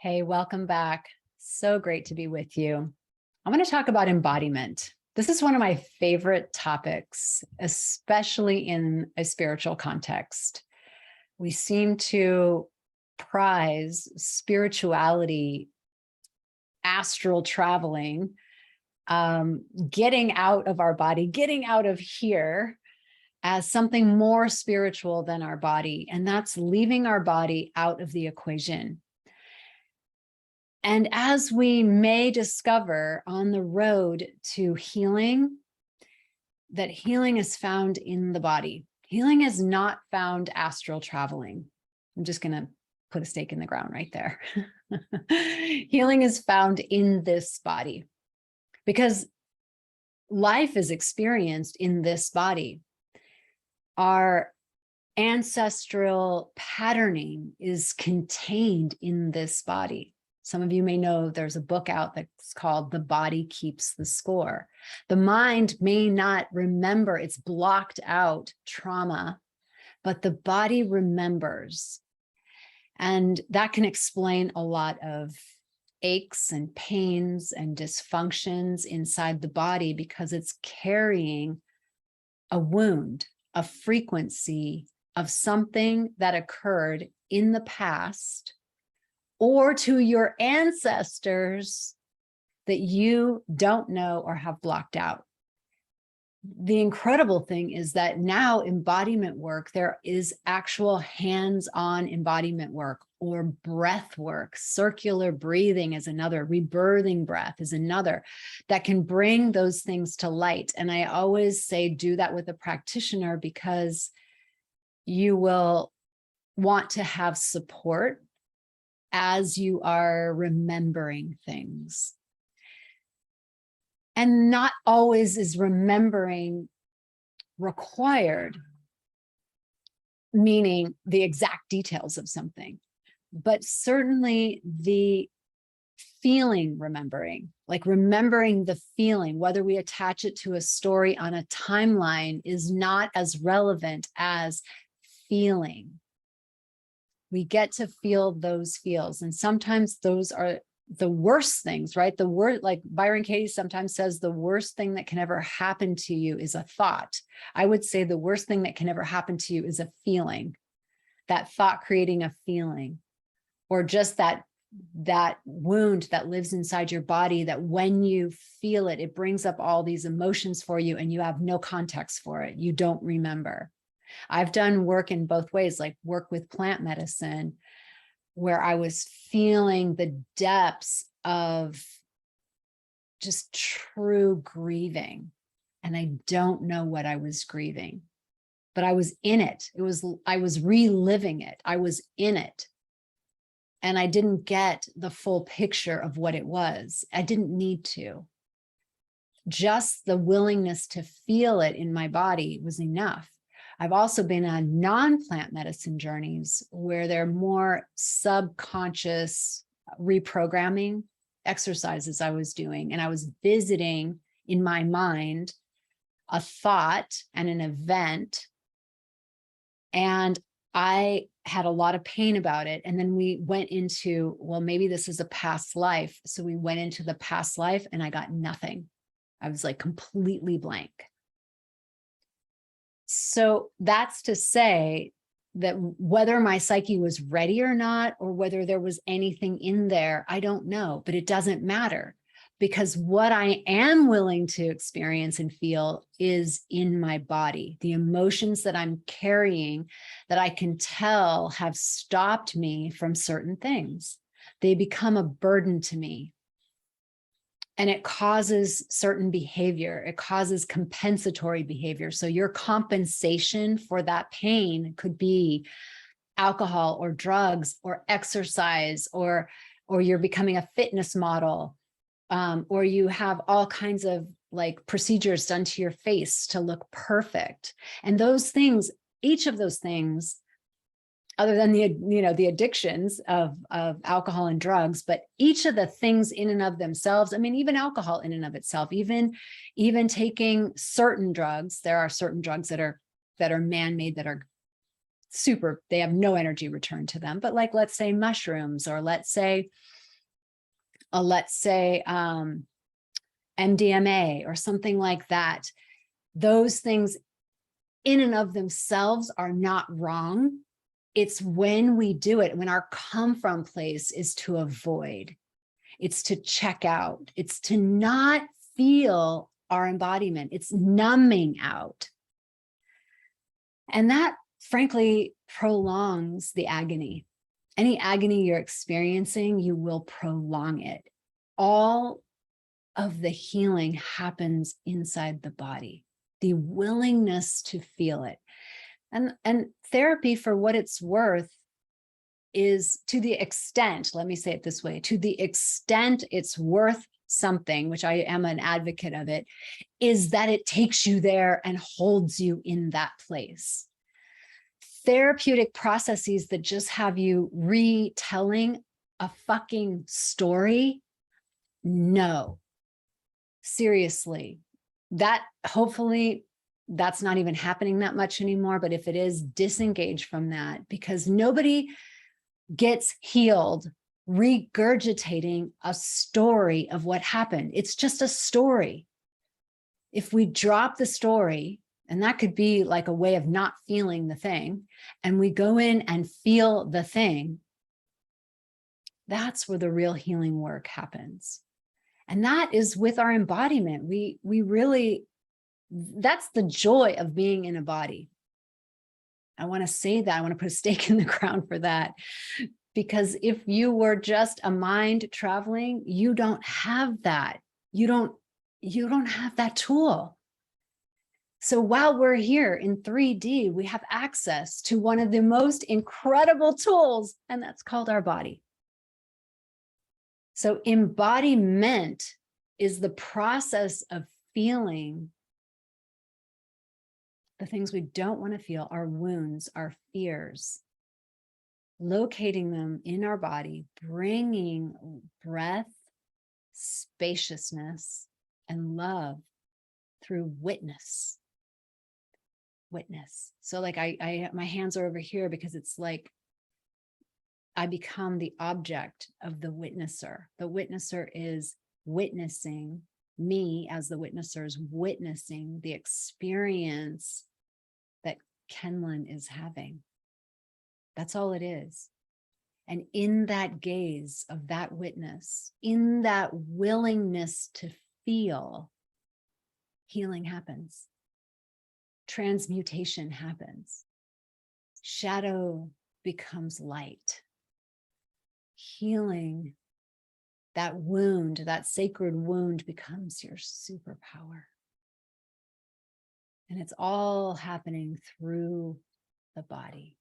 Hey, welcome back. So great to be with you. I want to talk about embodiment. This is one of my favorite topics, especially in a spiritual context. We seem to prize spirituality, astral traveling, getting out of our body, getting out of here as something more spiritual than our body. And that's leaving our body out of the equation. And as we may discover on the road to healing, that healing is found in the body. Healing is not found astral traveling. I'm just going to put a stake in the ground right there. Healing is found in this body because life is experienced in this body. Our ancestral patterning is contained in this body. Some of you may know there's a book out that's called The Body Keeps the Score. The mind may not remember, it's blocked out trauma, but the body remembers. And that can explain a lot of aches and pains and dysfunctions inside the body because it's carrying a wound, a frequency of something that occurred in the past or to your ancestors that you don't know or have blocked out. The incredible thing is that now embodiment work, there is actual hands-on embodiment work or breath work. Circular breathing is another, rebirthing breath is another that can bring those things to light. And I always say, do that with a practitioner because you will want to have support as you are remembering things. And not always is remembering required, meaning the exact details of something, but certainly the feeling remembering, like remembering the feeling, whether we attach it to a story on a timeline is not as relevant as feeling. We get to feel those feels. And sometimes those are the worst things, right? The word, like Byron Katie sometimes says, the worst thing that can ever happen to you is a thought. I would say the worst thing that can ever happen to you is a feeling, that thought creating a feeling, or just that wound that lives inside your body that when you feel it, it brings up all these emotions for you and you have no context for it. You don't remember. I've done work in both ways, like work with plant medicine, where I was feeling the depths of just true grieving. And I don't know what I was grieving, but I was in it. I was reliving it. I was in it. And I didn't get the full picture of what it was. I didn't need to. Just the willingness to feel it in my body was enough. I've also been on non-plant medicine journeys where they're more subconscious reprogramming exercises I was doing. And I was visiting in my mind a thought and an event. And I had a lot of pain about it. And then we went into, well, maybe this is a past life. So we went into the past life and I got nothing. I was like completely blank. So that's to say that whether my psyche was ready or not, or whether there was anything in there, I don't know, but it doesn't matter because what I am willing to experience and feel is in my body. The emotions that I'm carrying that I can tell have stopped me from certain things. They become a burden to me. And it causes certain behavior. It causes compensatory behavior. So your compensation for that pain could be alcohol or drugs or exercise, or you're becoming a fitness model, or you have all kinds of like procedures done to your face to look perfect. And those things, each of those things, other than the addictions of alcohol and drugs, but each of the things in and of themselves, I mean, even alcohol in and of itself, even taking certain drugs, there are certain drugs that are man-made that are they have no energy return to them, but like, let's say mushrooms, or let's say MDMA or something like that. Those things in and of themselves are not wrong. It's when we do it, when our come from place is to avoid, it's to check out, it's to not feel our embodiment, it's numbing out. And that, frankly, prolongs the agony. Any agony you're experiencing, you will prolong it. All of the healing happens inside the body, the willingness to feel it. And therapy, for what it's worth, is, to the extent, let me say it this way, to the extent it's worth something, which I am an advocate of it, is that it takes you there and holds you in that place. Therapeutic processes that just have you retelling a fucking story, no. Seriously, that, hopefully that's not even happening that much anymore, but if it is, disengage from that, because nobody gets healed regurgitating a story of what happened. It's just a story. If we drop the story, and that could be like a way of not feeling the thing, and we go in and feel the thing, that's where the real healing work happens. And that is with our embodiment. We really, that's the joy of being in a body. I want to say that. I want to put a stake in the ground for that. Because if you were just a mind traveling, you don't have that. You don't have that tool. So while we're here in 3D, we have access to one of the most incredible tools, and that's called our body. So embodiment is the process of feeling the things we don't want to feel, our wounds, our fears, locating them in our body, bringing breath, spaciousness, and love through witness. So like my hands are over here because it's like I become the object of the witnesser. The witnesser is witnessing, me as the witnesser is witnessing the experience that Kenlin is having. That's all it is. And in that gaze of that witness, in that willingness to feel, healing happens. Transmutation happens. Shadow becomes light. Healing, that wound, that sacred wound, becomes your superpower. And it's all happening through the body.